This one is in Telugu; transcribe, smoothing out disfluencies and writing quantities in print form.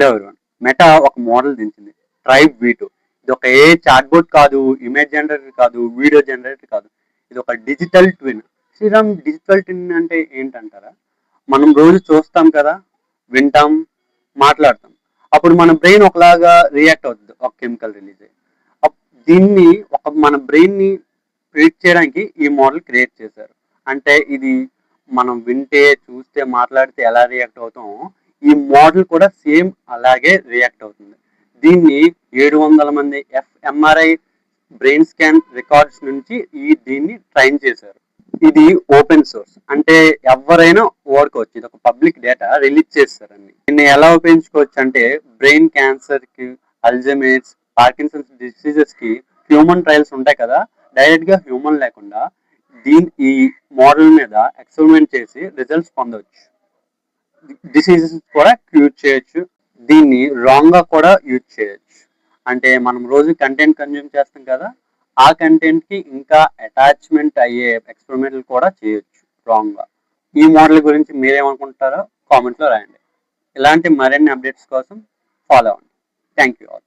Hello everyone. మెటా ఒక మోడల్ దించింది, ట్రైబ్ V2. ఇది ఒక చాట్బోట్ కాదు, ఇమేజ్ జనరేటర్ కాదు, వీడియో జనరేటర్ కాదు. ఇది ఒక digital twin. Sriram, digital twin అంటే ఏంటంటారా? మనం రోజు చూస్తాం కదా, వింటాం, మాట్లాడతాం. అప్పుడు మన బ్రెయిన్ ఒకలాగా రియాక్ట్ అవుతుంది, ఒక కెమికల్ రిలీజ్ అయ్యి. దీన్ని మన బ్రెయిన్ ని ప్రిడిక్ట్ చేయడానికి ఈ మోడల్ క్రియేట్ చేశారు. అంటే ఇది మనం వింటే, చూస్తే, మాట్లాడితే ఎలా రియాక్ట్ అవుతామో ఈ మోడల్ కూడా సేమ్ అలాగే రియాక్ట్ అవుతుంది. దీన్ని 700 మంది fMRI బ్రెయిన్ స్కాన్ రికార్డ్స్ నుంచి దీన్ని ట్రైన్ చేశారు. ఇది ఓపెన్ సోర్స్, అంటే ఎవరైనా వాడుకోవచ్చు. ఇది ఒక పబ్లిక్ డేటా రిలీజ్ చేస్తారండి. దీన్ని ఎలా ఉపయోగించుకోవచ్చు అంటే బ్రెయిన్ క్యాన్సర్ కి, అల్జైమర్స్, పార్కిన్సన్స్ డిసీజెస్ కి హ్యూమన్ ట్రయల్స్ ఉంటాయి కదా, డైరెక్ట్ గా హ్యూమన్ లేకుండా ఈ మోడల్ మీద ఎక్స్పెరిమెంట్ చేసి రిజల్ట్స్ పొందవచ్చు. డిసీజెస్ కూడా క్యూర్ చేయొచ్చు. దీన్ని రాంగ్ గా కూడా యూజ్ చేయొచ్చు. అంటే మనం రోజు కంటెంట్ కన్జ్యూమ్ చేస్తాం కదా, ఆ కంటెంట్ కి ఇంకా అటాచ్మెంట్ అయ్యే ఎక్స్పెరిమెంట్లు కూడా చేయొచ్చు రాంగ్ గా. ఈ మోడల్ గురించి మీరేమనుకుంటారో కామెంట్ లో రాయండి. ఇలాంటి మరిన్ని అప్డేట్స్ కోసం ఫాలో అవ్వండి. Thank you all.